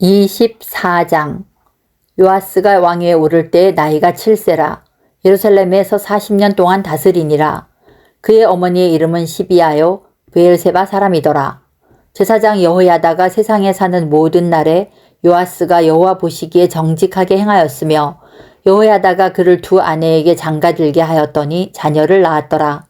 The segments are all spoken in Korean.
24장. 요아스가 왕위에 오를 때 나이가 7세라. 예루살렘에서 40년 동안 다스리니라. 그의 어머니의 이름은 시비아요 브엘세바 사람이더라. 제사장 여호야다가 세상에 사는 모든 날에 요아스가 여호와 보시기에 정직하게 행하였으며 여호야다가 그를 두 아내에게 장가들게 하였더니 자녀를 낳았더라.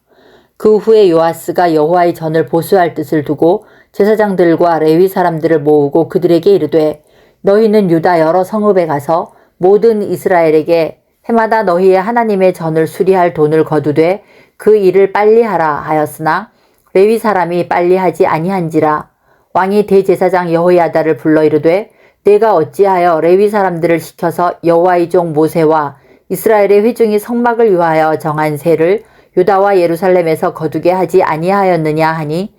그 후에 요아스가 여호와의 전을 보수할 뜻을 두고 제사장들과 레위 사람들을 모으고 그들에게 이르되 너희는 유다 여러 성읍에 가서 모든 이스라엘에게 해마다 너희의 하나님의 전을 수리할 돈을 거두되 그 일을 빨리 하라 하였으나 레위 사람이 빨리 하지 아니한지라. 왕이 대제사장 여호야다를 불러 이르되 내가 어찌하여 레위 사람들을 시켜서 여호와의 종 모세와 이스라엘의 회중이 성막을 위하여 정한 세를 유다와 예루살렘에서 거두게 하지 아니하였느냐 하니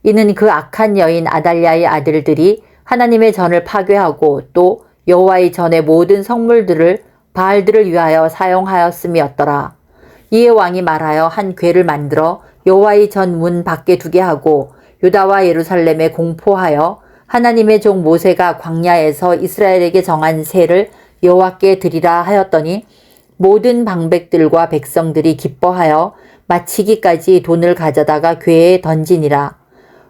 이는 그 악한 여인 아달랴의 아들들이 하나님의 전을 파괴하고 또 여호와의 전의 모든 성물들을 바알들을 위하여 사용하였음이었더라. 이에 왕이 말하여 한 궤를 만들어 여호와의 전 문 밖에 두게 하고 유다와 예루살렘에 공포하여 하나님의 종 모세가 광야에서 이스라엘에게 정한 세를 여호와께 드리라 하였더니 모든 방백들과 백성들이 기뻐하여 마치기까지 돈을 가져다가 궤에 던지니라.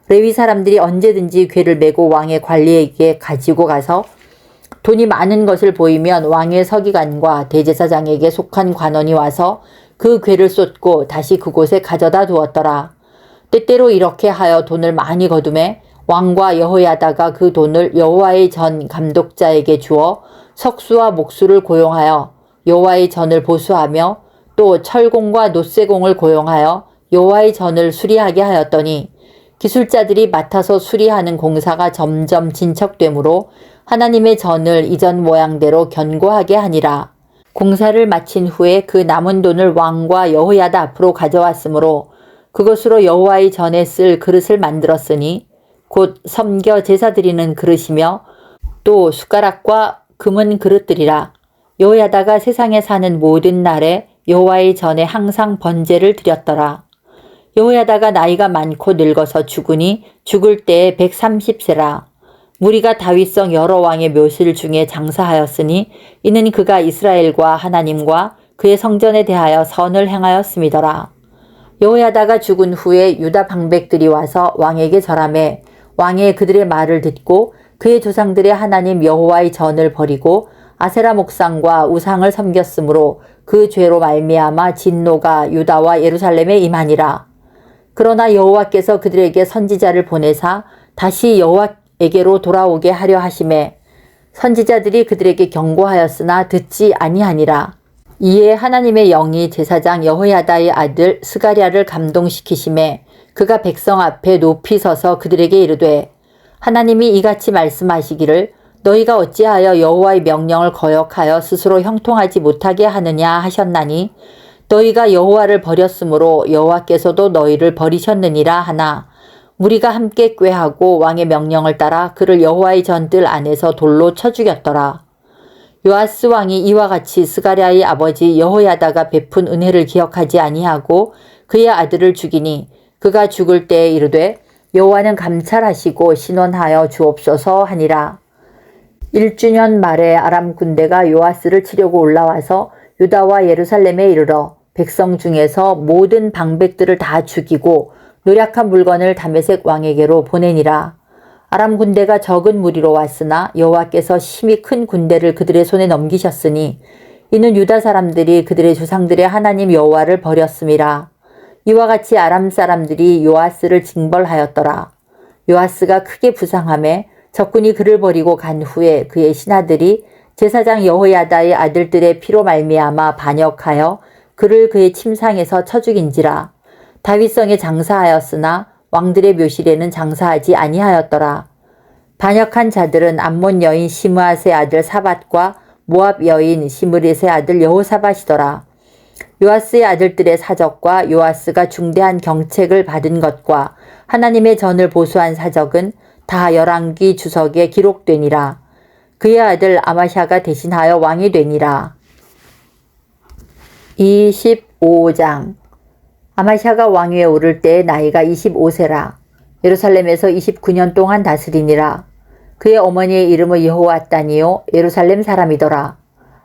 레위 사람들이 언제든지 궤를 메고 왕의 관리에게 가지고 가서 돈이 많은 것을 보이면 왕의 서기관과 대제사장에게 속한 관원이 와서 그 궤를 쏟고 다시 그곳에 가져다 두었더라. 때때로 이렇게 하여 돈을 많이 거두매 왕과 여호야다가 그 돈을 여호와의 전 감독자에게 주어 석수와 목수를 고용하여 여호와의 전을 보수하며 또 철공과 놋쇠공을 고용하여 여호와의 전을 수리하게 하였더니 기술자들이 맡아서 수리하는 공사가 점점 진척되므로 하나님의 전을 이전 모양대로 견고하게 하니라. 공사를 마친 후에 그 남은 돈을 왕과 여호야다 앞으로 가져왔으므로 그것으로 여호와의 전에 쓸 그릇을 만들었으니 곧 섬겨 제사 드리는 그릇이며 또 숟가락과 금은 그릇들이라. 여호야다가 세상에 사는 모든 날에 여호와의 전에 항상 번제를 드렸더라. 여호야다가 나이가 많고 늙어서 죽으니 죽을 때에 130세라. 무리가 다윗성 여러 왕의 묘실 중에 장사하였으니 이는 그가 이스라엘과 하나님과 그의 성전에 대하여 선을 행하였음이더라. 여호야다가 죽은 후에 유다 방백들이 와서 왕에게 절하매 왕의 그들의 말을 듣고 그의 조상들의 하나님 여호와의 전을 버리고 아세라 목상과 우상을 섬겼으므로 그 죄로 말미암아 진노가 유다와 예루살렘에 임하니라. 그러나 여호와께서 그들에게 선지자를 보내사 다시 여호와에게로 돌아오게 하려 하심에 선지자들이 그들에게 경고하였으나 듣지 아니하니라. 이에 하나님의 영이 제사장 여호야다의 아들 스가랴를 감동시키심에 그가 백성 앞에 높이 서서 그들에게 이르되 하나님이 이같이 말씀하시기를 너희가 어찌하여 여호와의 명령을 거역하여 스스로 형통하지 못하게 하느냐 하셨나니 너희가 여호와를 버렸으므로 여호와께서도 너희를 버리셨느니라 하나 무리가 함께 꾀하고 왕의 명령을 따라 그를 여호와의 전뜰 안에서 돌로 쳐 죽였더라. 요아스 왕이 이와 같이 스가랴의 아버지 여호야다가 베푼 은혜를 기억하지 아니하고 그의 아들을 죽이니 그가 죽을 때에 이르되 여호와는 감찰하시고 신원하여 주옵소서 하니라. 1주년 말에 아람 군대가 요아스를 치려고 올라와서 유다와 예루살렘에 이르러 백성 중에서 모든 방백들을 다 죽이고 노략한 물건을 다메섹 왕에게로 보내니라. 아람 군대가 적은 무리로 왔으나 여호와께서 심히 큰 군대를 그들의 손에 넘기셨으니 이는 유다 사람들이 그들의 조상들의 하나님 여호와를 버렸음이라. 이와 같이 아람 사람들이 요아스를 징벌하였더라. 요아스가 크게 부상하매 적군이 그를 버리고 간 후에 그의 신하들이 제사장 여호야다의 아들들의 피로 말미암아 반역하여 그를 그의 침상에서 쳐 죽인지라. 다윗성에 장사하였으나 왕들의 묘실에는 장사하지 아니하였더라. 반역한 자들은 암몬 여인 시므앗의 아들 사밧과 모압 여인 시므릿의 아들 여호사밧이더라. 요아스의 아들들의 사적과 요아스가 중대한 경책을 받은 것과 하나님의 전을 보수한 사적은 다 열왕기 주석에 기록되니라. 그의 아들 아마샤가 대신하여 왕이 되니라. 25장. 아마샤가 왕위에 오를 때 나이가 25세라. 예루살렘에서 29년 동안 다스리니라. 그의 어머니의 이름은 여호앗단이요 예루살렘 사람이더라.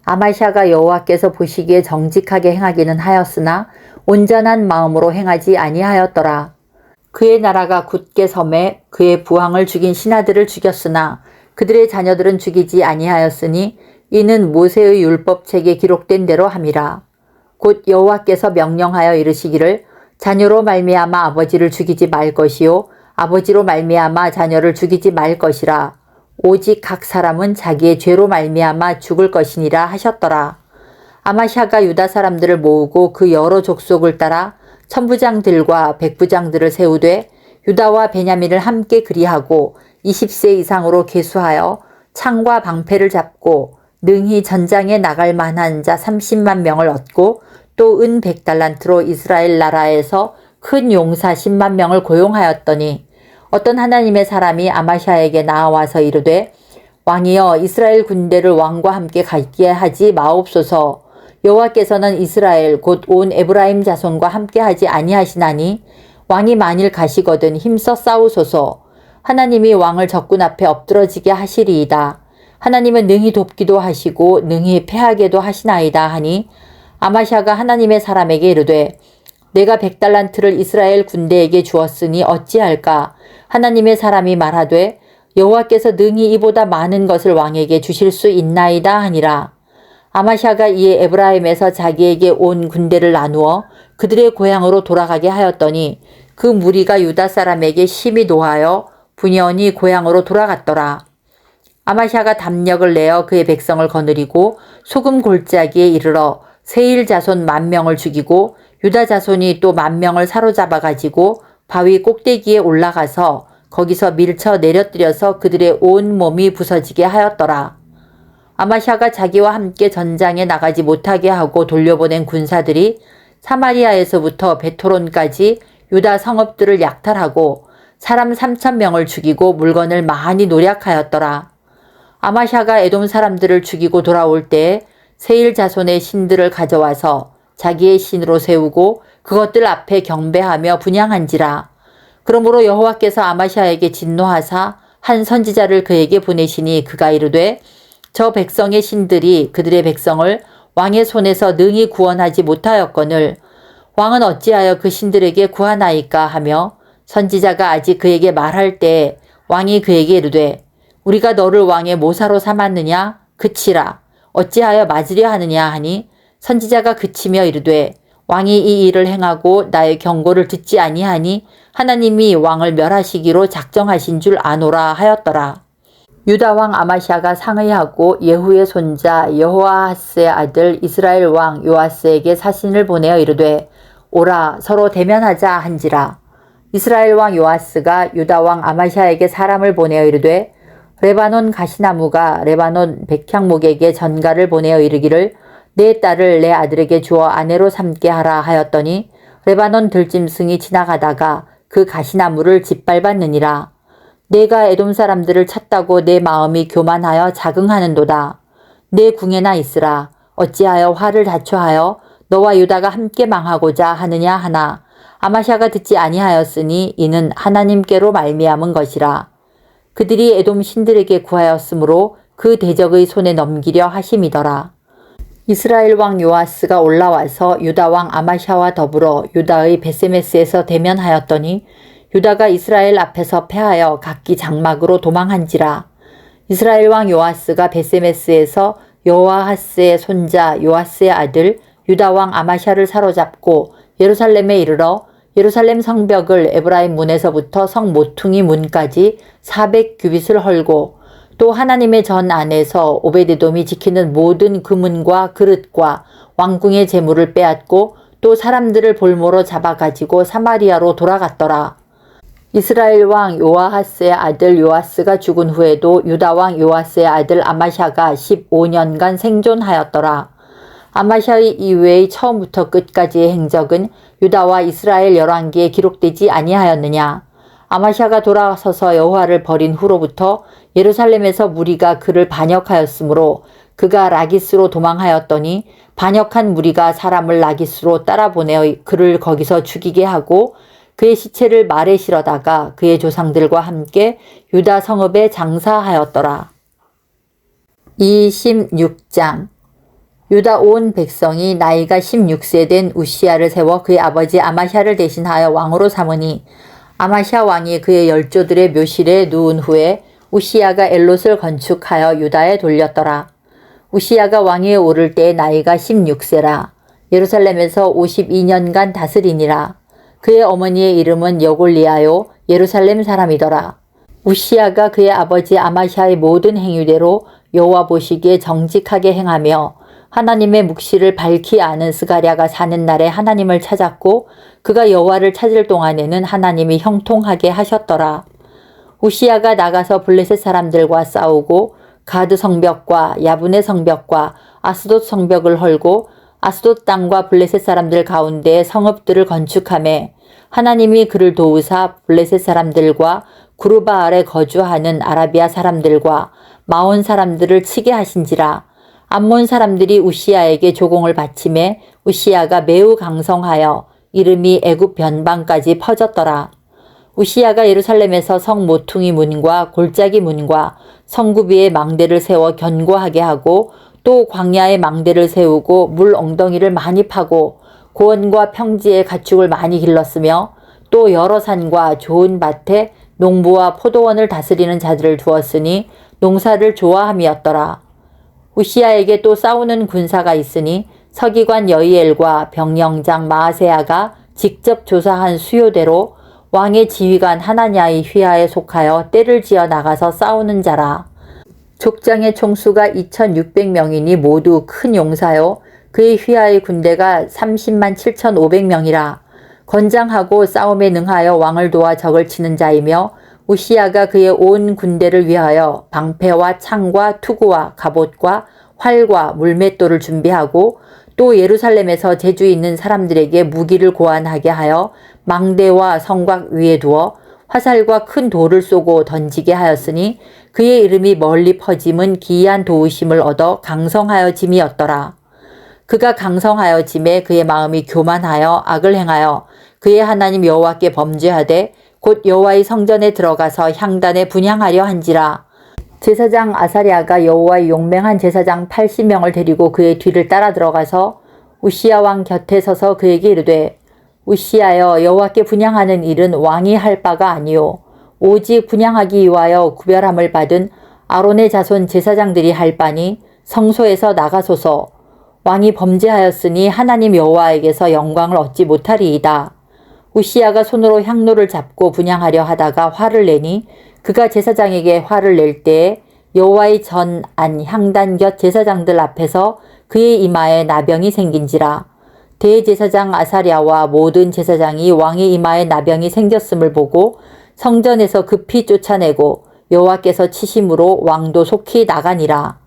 아마시아가 여호와께서 보시기에 정직하게 행하기는 하였으나 온전한 마음으로 행하지 아니하였더라. 그의 나라가 굳게 섬에 그의 부왕을 죽인 신하들을 죽였으나 그들의 자녀들은 죽이지 아니하였으니 이는 모세의 율법책에 기록된 대로 함이라. 곧 여호와께서 명령하여 이르시기를 자녀로 말미암아 아버지를 죽이지 말 것이요 아버지로 말미암아 자녀를 죽이지 말 것이라. 오직 각 사람은 자기의 죄로 말미암아 죽을 것이니라 하셨더라. 아마시아가 유다 사람들을 모으고 그 여러 족속을 따라 천부장들과 백부장들을 세우되 유다와 베냐민을 함께 그리하고 20세 이상으로 계수하여 창과 방패를 잡고 능히 전장에 나갈 만한 자 30만 명을 얻고 또 은 100달란트로 이스라엘 나라에서 큰 용사 10만 명을 고용하였더니 어떤 하나님의 사람이 아마시아에게 나와서 이르되 왕이여 이스라엘 군대를 왕과 함께 가게 하지 마옵소서. 여호와께서는 이스라엘 곧 온 에브라임 자손과 함께 하지 아니하시나니 왕이 만일 가시거든 힘써 싸우소서. 하나님이 왕을 적군 앞에 엎드러지게 하시리이다. 하나님은 능히 돕기도 하시고 능히 패하게도 하시나이다 하니 아마시아가 하나님의 사람에게 이르되 내가 100달란트를 이스라엘 군대에게 주었으니 어찌할까? 하나님의 사람이 말하되 여호와께서 능히 이보다 많은 것을 왕에게 주실 수 있나이다 하니라. 아마시아가 이에 에브라임에서 자기에게 온 군대를 나누어 그들의 고향으로 돌아가게 하였더니 그 무리가 유다 사람에게 심히 노하여 분연히 고향으로 돌아갔더라. 아마시아가 담력을 내어 그의 백성을 거느리고 소금 골짜기에 이르러 세일 자손 10,000명을 죽이고 유다 자손이 또 10,000명을 사로잡아 가지고 바위 꼭대기에 올라가서 거기서 밀쳐 내려뜨려서 그들의 온 몸이 부서지게 하였더라. 아마시아가 자기와 함께 전장에 나가지 못하게 하고 돌려보낸 군사들이 사마리아에서부터 베토론까지 유다 성읍들을 약탈하고 사람 3,000명을 죽이고 물건을 많이 노략하였더라. 아마시아가 에돔 사람들을 죽이고 돌아올 때에 세일 자손의 신들을 가져와서 자기의 신으로 세우고 그것들 앞에 경배하며 분향한지라. 그러므로 여호와께서 아마시아에게 진노하사 한 선지자를 그에게 보내시니 그가 이르되 저 백성의 신들이 그들의 백성을 왕의 손에서 능히 구원하지 못하였거늘 왕은 어찌하여 그 신들에게 구하나이까 하며 선지자가 아직 그에게 말할 때에 왕이 그에게 이르되 우리가 너를 왕의 모사로 삼았느냐 그치라 어찌하여 맞으려 하느냐 하니 선지자가 그치며 이르되 왕이 이 일을 행하고 나의 경고를 듣지 아니하니 하나님이 왕을 멸하시기로 작정하신 줄 아노라 하였더라. 유다 왕 아마시아가 상의하고 예후의 손자 여호아하스의 아들 이스라엘 왕 요아스에게 사신을 보내어 이르되 오라 서로 대면하자 한지라. 이스라엘 왕 요아스가 유다 왕 아마시아에게 사람을 보내어 이르되 레바논 가시나무가 레바논 백향목에게 전가를 보내어 이르기를 내 딸을 내 아들에게 주어 아내로 삼게 하라 하였더니 레바논 들짐승이 지나가다가 그 가시나무를 짓밟았느니라. 내가 에돔 사람들을 쳤다고 내 마음이 교만하여 자긍하는도다. 내 궁에나 있으라. 어찌하여 화를 자초하여 너와 유다가 함께 망하고자 하느냐 하나 아마시아가 듣지 아니하였으니 이는 하나님께로 말미암은 것이라. 그들이 에돔 신들에게 구하였으므로 그 대적의 손에 넘기려 하심이더라. 이스라엘 왕 요아스가 올라와서 유다 왕 아마시아와 더불어 유다의 베세메스에서 대면하였더니 유다가 이스라엘 앞에서 패하여 각기 장막으로 도망한지라. 이스라엘 왕 요아스가 베세메스에서 여호아하스의 손자 요아스의 아들 유다 왕 아마시아를 사로잡고 예루살렘에 이르러 예루살렘 성벽을 에브라임 문에서부터 성 모퉁이 문까지 400규빗을 헐고 또 하나님의 전 안에서 오베데돔이 지키는 모든 금은과 그릇과 왕궁의 재물을 빼앗고 또 사람들을 볼모로 잡아가지고 사마리아로 돌아갔더라. 이스라엘 왕 요아하스의 아들 요아스가 죽은 후에도 유다 왕 요아스의 아들 아마시아가 15년간 생존하였더라. 아마시아의 이후의 처음부터 끝까지의 행적은 유다와 이스라엘 열왕기에 기록되지 아니하였느냐. 아마시아가 돌아서서 여호와를 버린 후로부터 예루살렘에서 무리가 그를 반역하였으므로 그가 라기스로 도망하였더니 반역한 무리가 사람을 라기스로 따라보내어 그를 거기서 죽이게 하고 그의 시체를 말에 실어다가 그의 조상들과 함께 유다 성읍에 장사하였더라. 26장. 유다 온 백성이 나이가 16세 된 우시야를 세워 그의 아버지 아마샤를 대신하여 왕으로 삼으니 아마샤 왕이 그의 열조들의 묘실에 누운 후에 우시야가 엘롯을 건축하여 유다에 돌렸더라. 우시야가 왕위에 오를 때 나이가 16세라. 예루살렘에서 52년간 다스리니라. 그의 어머니의 이름은 여골리아요 예루살렘 사람이더라. 우시야가 그의 아버지 아마샤의 모든 행위대로 여호와 보시기에 정직하게 행하며 하나님의 묵시를 밝히 아는 스가랴가 사는 날에 하나님을 찾았고 그가 여호와를 찾을 동안에는 하나님이 형통하게 하셨더라. 우시야가 나가서 블레셋 사람들과 싸우고 가드 성벽과 야분의 성벽과 아스돗 성벽을 헐고 아스돗 땅과 블레셋 사람들 가운데 성읍들을 건축하매 하나님이 그를 도우사 블레셋 사람들과 구르바알에 거주하는 아라비아 사람들과 마온 사람들을 치게 하신지라. 암몬 사람들이 우시야에게 조공을 바치매 우시야가 매우 강성하여 이름이 애굽 변방까지 퍼졌더라. 우시야가 예루살렘에서 성 모퉁이 문과 골짜기 문과 성구비에 망대를 세워 견고하게 하고 또 광야에 망대를 세우고 물 엉덩이를 많이 파고 고원과 평지에 가축을 많이 길렀으며 또 여러 산과 좋은 밭에 농부와 포도원을 다스리는 자들을 두었으니 농사를 좋아함이었더라. 우시야에게 또 싸우는 군사가 있으니 서기관 여이엘과 병영장 마아세야가 직접 조사한 수요대로 왕의 지휘관 하나냐의 휘하에 속하여 떼를 지어 나가서 싸우는 자라. 족장의 총수가 2600명이니 모두 큰 용사요. 그의 휘하의 군대가 30만 7500명이라. 건장하고 싸움에 능하여 왕을 도와 적을 치는 자이며 우시야가 그의 온 군대를 위하여 방패와 창과 투구와 갑옷과 활과 물맷돌을 준비하고 또 예루살렘에서 재주 있는 사람들에게 무기를 고안하게 하여 망대와 성곽 위에 두어 화살과 큰 돌을 쏘고 던지게 하였으니 그의 이름이 멀리 퍼짐은 기이한 도우심을 얻어 강성하여 짐이었더라. 그가 강성하여 짐에 그의 마음이 교만하여 악을 행하여 그의 하나님 여호와께 범죄하되 곧 여호와의 성전에 들어가서 향단에 분향하려 한지라. 제사장 아사랴가 여호와의 용맹한 제사장 80명을 데리고 그의 뒤를 따라 들어가서 우시야 왕 곁에 서서 그에게 이르되 우시야여 여호와께 분향하는 일은 왕이 할 바가 아니요 오직 분향하기 위하여 구별함을 받은 아론의 자손 제사장들이 할 바니 성소에서 나가소서. 왕이 범죄하였으니 하나님 여호와에게서 영광을 얻지 못하리이다. 우시야가 손으로 향로를 잡고 분향하려 하다가 화를 내니 그가 제사장에게 화를 낼 때에 여호와의 전 안 향단 곁 제사장들 앞에서 그의 이마에 나병이 생긴지라. 대제사장 아사랴와 모든 제사장이 왕의 이마에 나병이 생겼음을 보고 성전에서 급히 쫓아내고 여호와께서 치심으로 왕도 속히 나가니라.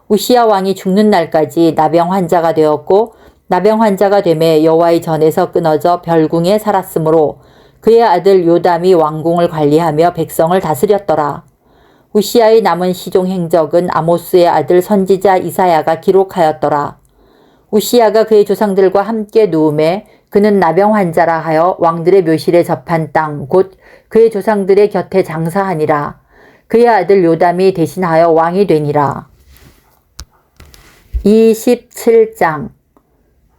우시야 왕이 죽는 날까지 나병 환자가 되었고 나병 환자가 되매 여호와의 전에서 끊어져 별궁에 살았으므로 그의 아들 요담이 왕궁을 관리하며 백성을 다스렸더라. 우시야의 남은 시종 행적은 아모스의 아들 선지자 이사야가 기록하였더라. 우시야가 그의 조상들과 함께 누움에 그는 나병 환자라 하여 왕들의 묘실에 접한 땅 곧 그의 조상들의 곁에 장사하니라. 그의 아들 요담이 대신하여 왕이 되니라. 27장.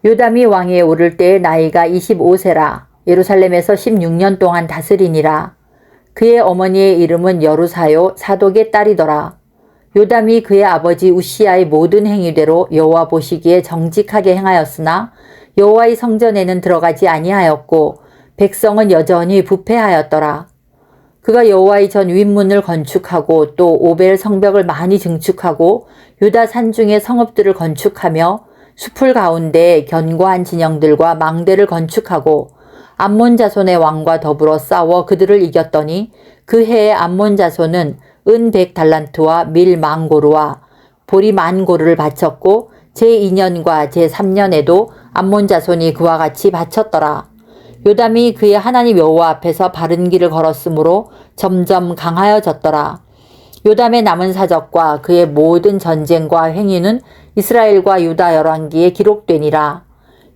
요담이 왕위에 오를 때의 나이가 25세라. 예루살렘에서 16년 동안 다스리니라. 그의 어머니의 이름은 여루사요 사독의 딸이더라. 요담이 그의 아버지 우시야의 모든 행위대로 여호와 보시기에 정직하게 행하였으나 여호와의 성전에는 들어가지 아니하였고 백성은 여전히 부패하였더라. 그가 여호와의 전 윗문을 건축하고 또 오벨 성벽을 많이 증축하고 유다 산중에 성읍들을 건축하며 숲을 가운데 견고한 진영들과 망대를 건축하고 암몬 자손의 왕과 더불어 싸워 그들을 이겼더니 그 해에 암몬 자손은 은 100달란트와 밀 만고르와 보리 만고르를 바쳤고 제2년과 제3년에도 암몬 자손이 그와 같이 바쳤더라. 요담이 그의 하나님 여호와 앞에서 바른 길을 걸었으므로 점점 강하여졌더라. 요담의 남은 사적과 그의 모든 전쟁과 행위는 이스라엘과 유다 열왕기에 기록되니라.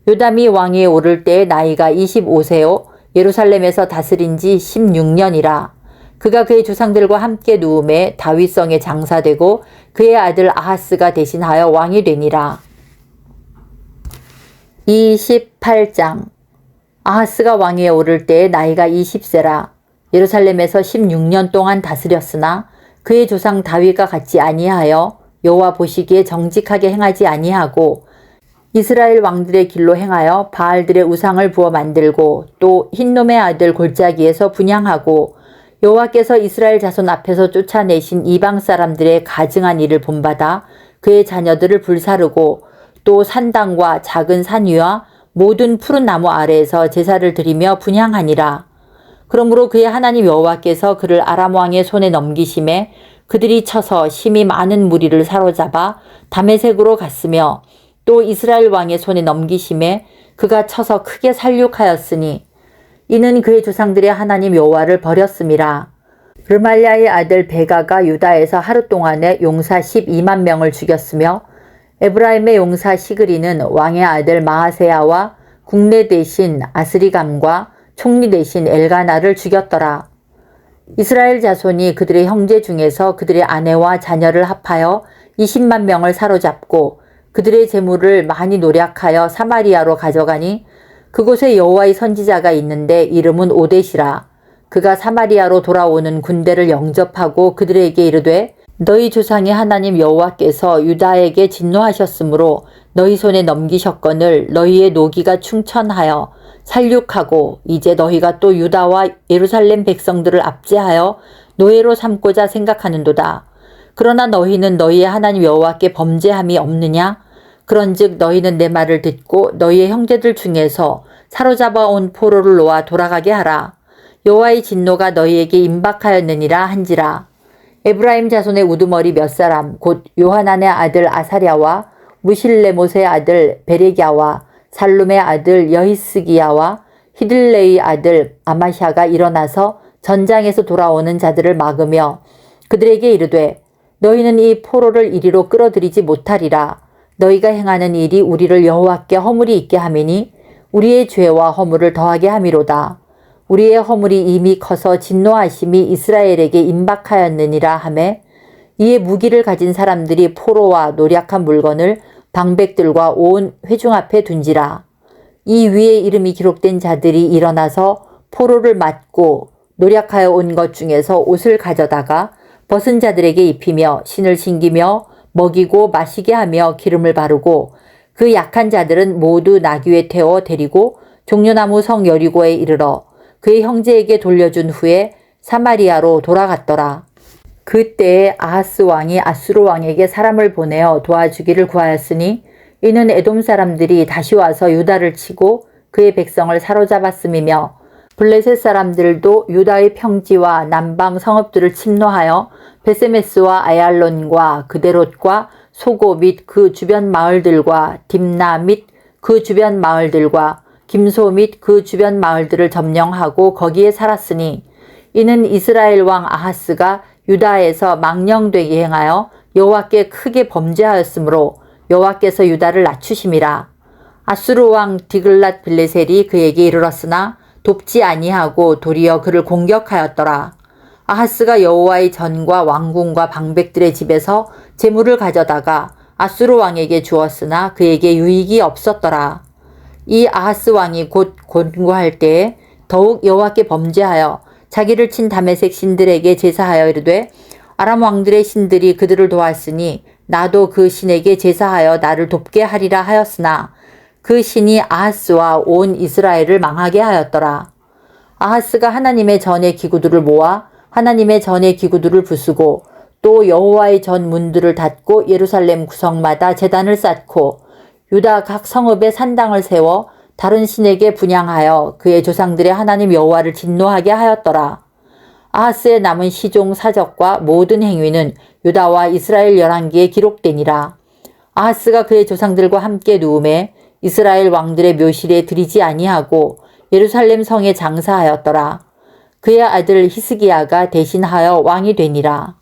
요담이 왕위에 오를 때의 나이가 25세요 예루살렘에서 다스린 지 16년이라. 그가 그의 조상들과 함께 누움에 다윗성에 장사되고 그의 아들 아하스가 대신하여 왕이 되니라. 28장. 아하스가 왕위에 오를 때에 나이가 20세라. 예루살렘에서 16년 동안 다스렸으나 그의 조상 다윗과 같지 아니하여 여호와 보시기에 정직하게 행하지 아니하고 이스라엘 왕들의 길로 행하여 바알들의 우상을 부어 만들고 또 흰놈의 아들 골짜기에서 분향하고 여호와께서 이스라엘 자손 앞에서 쫓아내신 이방 사람들의 가증한 일을 본받아 그의 자녀들을 불사르고 또 산당과 작은 산 위와 모든 푸른 나무 아래에서 제사를 드리며 분향하니라. 그러므로 그의 하나님 여호와께서 그를 아람 왕의 손에 넘기심에 그들이 쳐서 심히 많은 무리를 사로잡아 다메섹으로 갔으며 또 이스라엘 왕의 손에 넘기심에 그가 쳐서 크게 살육하였으니 이는 그의 조상들의 하나님 여호와를 버렸음이라. 르말랴의 아들 베가가 유다에서 하루 동안에 용사 12만 명을 죽였으며 에브라임의 용사 시그리는 왕의 아들 마하세야와 국내 대신 아스리감과 총리 대신 엘가나를 죽였더라. 이스라엘 자손이 그들의 형제 중에서 그들의 아내와 자녀를 합하여 20만 명을 사로잡고 그들의 재물을 많이 노략하여 사마리아로 가져가니 그곳에 여호와의 선지자가 있는데 이름은 오뎃이라. 그가 사마리아로 돌아오는 군대를 영접하고 그들에게 이르되 너희 조상의 하나님 여호와께서 유다에게 진노하셨으므로 너희 손에 넘기셨거늘 너희의 노기가 충천하여 살육하고 이제 너희가 또 유다와 예루살렘 백성들을 압제하여 노예로 삼고자 생각하는도다. 그러나 너희는 너희의 하나님 여호와께 범죄함이 없느냐? 그런즉 너희는 내 말을 듣고 너희의 형제들 중에서 사로잡아 온 포로를 놓아 돌아가게 하라. 여호와의 진노가 너희에게 임박하였느니라 한지라. 에브라임 자손의 우두머리 몇 사람 곧 요하난의 아들 아사랴와 무실레못의 아들 베레갸와 살룸의 아들 여히스기야와 히들레의 아들 아마샤가 일어나서 전장에서 돌아오는 자들을 막으며 그들에게 이르되 너희는 이 포로를 이리로 끌어들이지 못하리라. 너희가 행하는 일이 우리를 여호와께 허물이 있게 함이니 우리의 죄와 허물을 더하게 함이로다. 우리의 허물이 이미 커서 진노하심이 이스라엘에게 임박하였느니라 하매 이에 무기를 가진 사람들이 포로와 노략한 물건을 방백들과 온 회중 앞에 둔지라. 이 위에 이름이 기록된 자들이 일어나서 포로를 맞고 노략하여 온 것 중에서 옷을 가져다가 벗은 자들에게 입히며 신을 신기며 먹이고 마시게 하며 기름을 바르고 그 약한 자들은 모두 나귀에 태워 데리고 종려나무 성 여리고에 이르러 그의 형제에게 돌려준 후에 사마리아로 돌아갔더라. 그때에 아하스 왕이 아수르 왕에게 사람을 보내어 도와주기를 구하였으니 이는 에돔 사람들이 다시 와서 유다를 치고 그의 백성을 사로잡았음이며 블레셋 사람들도 유다의 평지와 남방 성읍들을 침노하여 베세메스와 아얄론과 그데롯과 소고 및 그 주변 마을들과 딥나 및 그 주변 마을들과 김소 및 그 주변 마을들을 점령하고 거기에 살았으니 이는 이스라엘 왕 아하스가 유다에서 망령되게 행하여 여호와께 크게 범죄하였으므로 여호와께서 유다를 낮추심이라. 아수르 왕 디글랏 빌레셀이 그에게 이르렀으나 돕지 아니하고 도리어 그를 공격하였더라. 아하스가 여호와의 전과 왕궁과 방백들의 집에서 재물을 가져다가 아수르 왕에게 주었으나 그에게 유익이 없었더라. 이 아하스 왕이 곧 권고할 때에 더욱 여호와께 범죄하여 자기를 친 다메섹 신들에게 제사하여 이르되 아람 왕들의 신들이 그들을 도왔으니 나도 그 신에게 제사하여 나를 돕게 하리라 하였으나 그 신이 아하스와 온 이스라엘을 망하게 하였더라. 아하스가 하나님의 전의 기구들을 모아 하나님의 전의 기구들을 부수고 또 여호와의 전 문들을 닫고 예루살렘 구성마다 제단을 쌓고 유다 각 성읍에 산당을 세워 다른 신에게 분향하여 그의 조상들의 하나님 여호와를 진노하게 하였더라. 아하스의 남은 시종 사적과 모든 행위는 유다와 이스라엘 열왕기에 기록되니라. 아하스가 그의 조상들과 함께 누움에 이스라엘 왕들의 묘실에 들이지 아니하고 예루살렘 성에 장사하였더라. 그의 아들 히스기야가 대신하여 왕이 되니라.